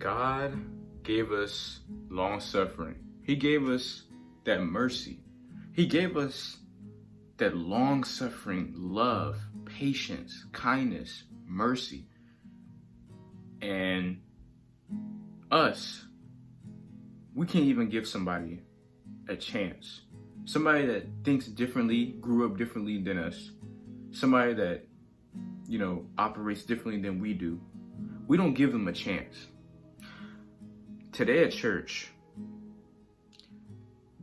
God gave us long suffering. He gave us that mercy. He gave us that long suffering love, patience, kindness, mercy. And us, we can't even give somebody a chance. Somebody that thinks differently, grew up differently than us. Somebody that, operates differently than we do. We don't give them a chance. Today at church,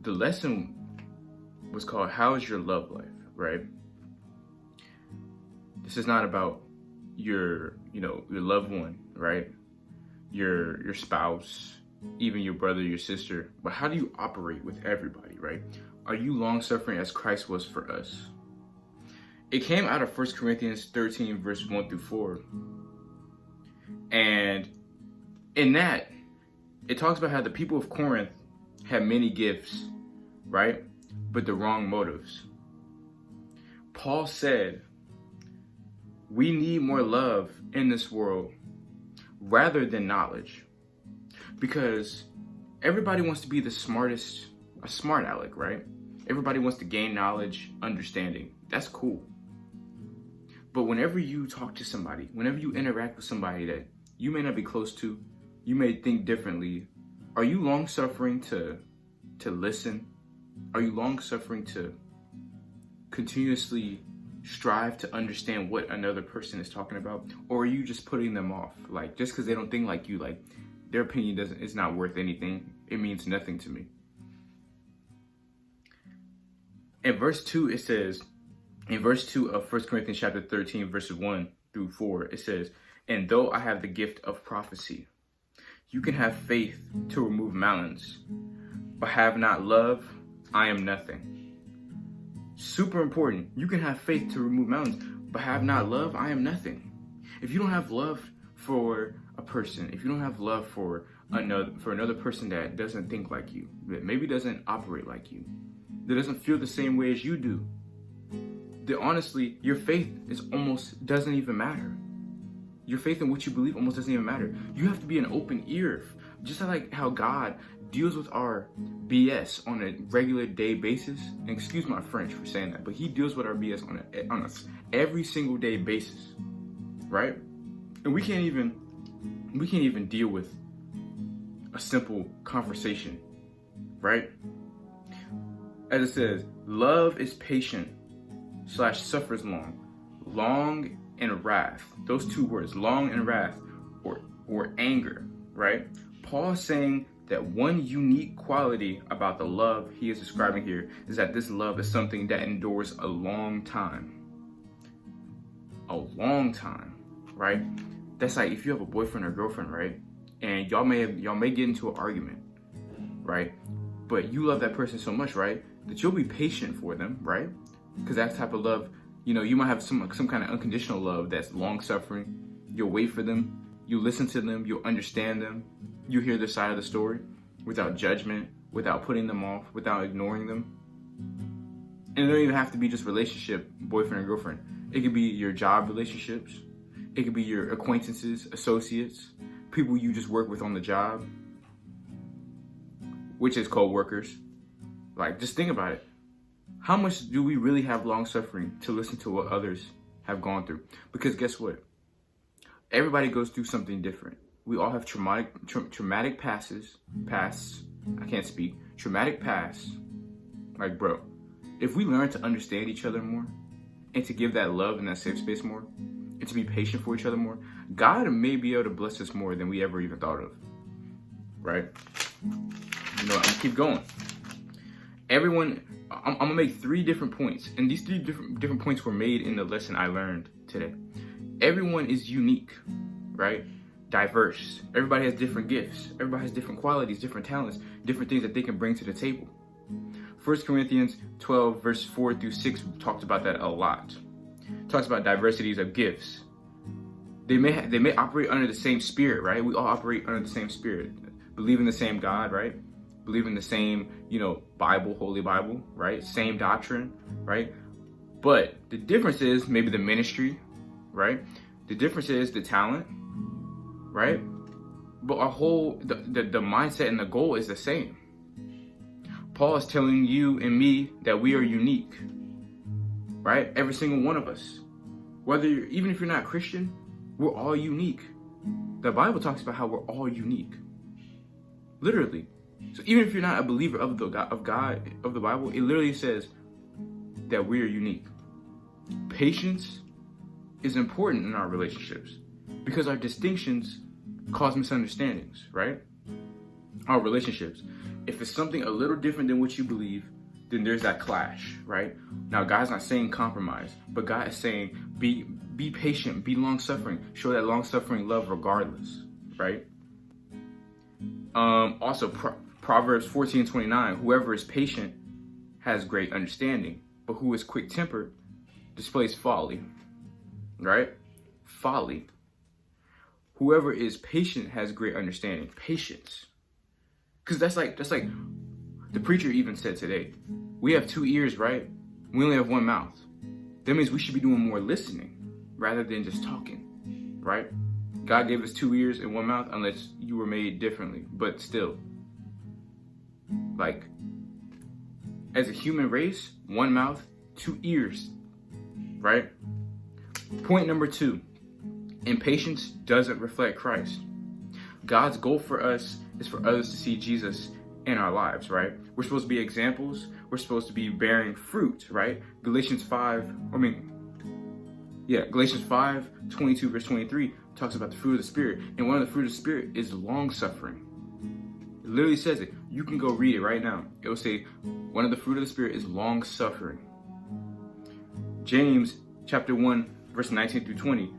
the lesson was called, How is Your Love Life, right? This is not about your loved one, right? Your spouse, even your brother, your sister, but how do you operate with everybody, right? Are you long-suffering as Christ was for us? It came out of 1 Corinthians 13, verse 1 through 4. And in that, it talks about how the people of Corinth had many gifts, right? But the wrong motives. Paul said, we need more love in this world rather than knowledge. Because everybody wants to be the smartest, a smart aleck, right? Everybody wants to gain knowledge, understanding. That's cool. But whenever you talk to somebody, whenever you interact with somebody that you may not be close to, you may think differently, are you long-suffering to listen? Are you long-suffering to continuously strive to understand what another person is talking about? Or are you just putting them off? Like, just because they don't think like you, like, their opinion is not worth anything. It means nothing to me. In verse 2, it says, in verse 2 of 1 Corinthians chapter 13, verses 1 through 4, it says, and though I have the gift of prophecy, you can have faith to remove mountains, but have not love, I am nothing. Super important. You can have faith to remove mountains, but have not love, I am nothing. If you don't have love for a person, if you don't have love for another person that doesn't think like you, that maybe doesn't operate like you, that doesn't feel the same way as you do, that honestly, your faith doesn't even matter. Your faith in what you believe almost doesn't even matter. You have to be an open ear, just like how God deals with our BS on a regular day basis. And excuse my French for saying that, but he deals with our BS on a every single day basis, right? And we can't even deal with a simple conversation, right? As it says, love is patient / suffers long and wrath. Those two words, long and wrath, or anger, right? Paul's saying that one unique quality about the love he is describing here is that this love is something that endures a long time. A long time, right? That's like if you have a boyfriend or girlfriend, right? And y'all may get into an argument, right? But you love that person so much, right? That you'll be patient for them, right? Because that type of love, you might have some kind of unconditional love that's long-suffering. You'll wait for them. You listen to them. You'll understand them. You hear their side of the story without judgment, without putting them off, without ignoring them. And it don't even have to be just relationship, boyfriend or girlfriend. It could be your job relationships. It could be your acquaintances, associates, people you just work with on the job, which is co-workers. Like, just think about it. How much do we really have long suffering to listen to what others have gone through? Because guess what? Everybody goes through something different. We all have traumatic pasts. I can't speak. Traumatic pasts. Like, bro, if we learn to understand each other more and to give that love and that safe space more and to be patient for each other more, God may be able to bless us more than we ever even thought of. Right? I'm gonna keep going. I'm gonna make 3 different points, and these 3 different points were made in the lesson I learned today. Everyone is unique, right? Diverse. Everybody has different gifts. Everybody has different qualities, different talents, different things that they can bring to the table. 1 Corinthians 12, verse 4 through 6 talks about that a lot. It talks about diversities of gifts. They may operate under the same spirit, right? We all operate under the same spirit. Believe in the same God, right? Believe in the same, Bible, Holy Bible, right? Same doctrine, right? But the difference is maybe the ministry, right? The difference is the talent, right? But our whole, the mindset and the goal is the same. Paul is telling you and me that we are unique, right? Every single one of us. Even if you're not Christian, we're all unique. The Bible talks about how we're all unique. Literally. So even if you're not a believer of the Bible, it literally says that we are unique. Patience is important in our relationships because our distinctions cause misunderstandings, right? Our relationships. If it's something a little different than what you believe, then there's that clash, right? Now, God's not saying compromise, but God is saying be patient, be long-suffering, show that long-suffering love regardless, right? Also, Proverbs 14:29, whoever is patient has great understanding, but who is quick-tempered displays folly, right? Folly. Whoever is patient has great understanding. Patience. Because that's like the preacher even said today. We have 2 ears, right? We only have 1 mouth. That means we should be doing more listening rather than just talking, right? God gave us 2 ears and 1 mouth unless you were made differently. But still, like, as a human race, 1 mouth, 2 ears, right? Point number 2, impatience doesn't reflect Christ. God's goal for us is for others to see Jesus in our lives, right? We're supposed to be examples. We're supposed to be bearing fruit, right? Galatians 5:22 verse 23 talks about the fruit of the Spirit. And one of the fruit of the Spirit is long-suffering. It literally says it. You can go read it right now. It will say one of the fruit of the Spirit is long-suffering. James chapter 1 verse 19 through 20.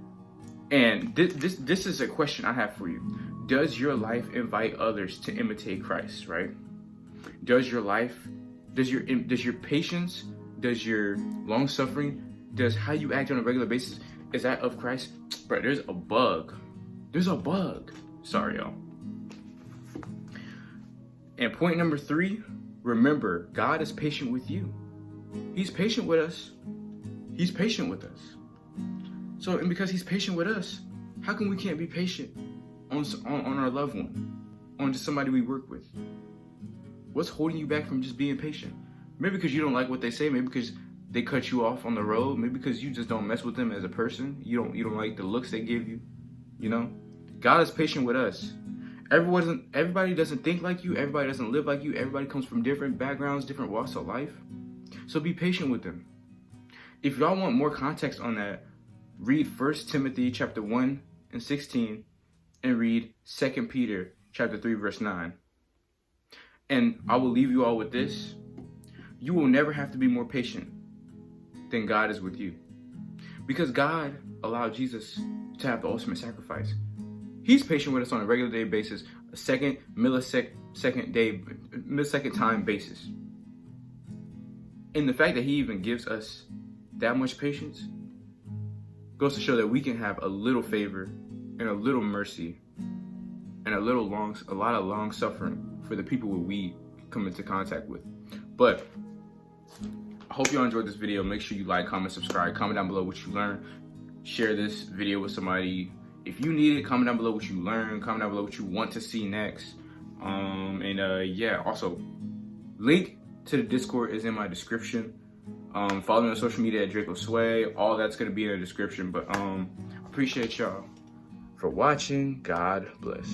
And this is a question I have for you. Does your life invite others to imitate Christ, right? Does your patience, does your long suffering, does how you act on a regular basis, is that of Christ? Bro, there's a bug. Sorry, y'all. And point number 3, remember, God is patient with you. He's patient with us. He's patient with us. So, and because he's patient with us, how come we can't be patient on our loved one, on just somebody we work with? What's holding you back from just being patient? Maybe because you don't like what they say, maybe because they cut you off on the road, maybe because you just don't mess with them as a person. You don't like the looks they give you, you know? God is patient with us. Everybody doesn't think like you, everybody doesn't live like you, everybody comes from different backgrounds, different walks of life. So be patient with them. If y'all want more context on that, read 1 Timothy chapter 1 and 16 and read 2 Peter chapter 3 verse 9. And I will leave you all with this. You will never have to be more patient than God is with you. Because God allowed Jesus to have the ultimate sacrifice. He's patient with us on a regular day basis, a millisecond time basis. And the fact that he even gives us that much patience goes to show that we can have a little favor and a little mercy and a lot of long suffering for the people we come into contact with. But I hope y'all enjoyed this video. Make sure you like, comment, subscribe, comment down below what you learned. Share this video with somebody. If you need it, comment down below what you learned. Comment down below what you want to see next. Also, link to the Discord is in my description. Follow me on social media at Draco Sway. All that's gonna be in the description. But appreciate y'all for watching. God bless.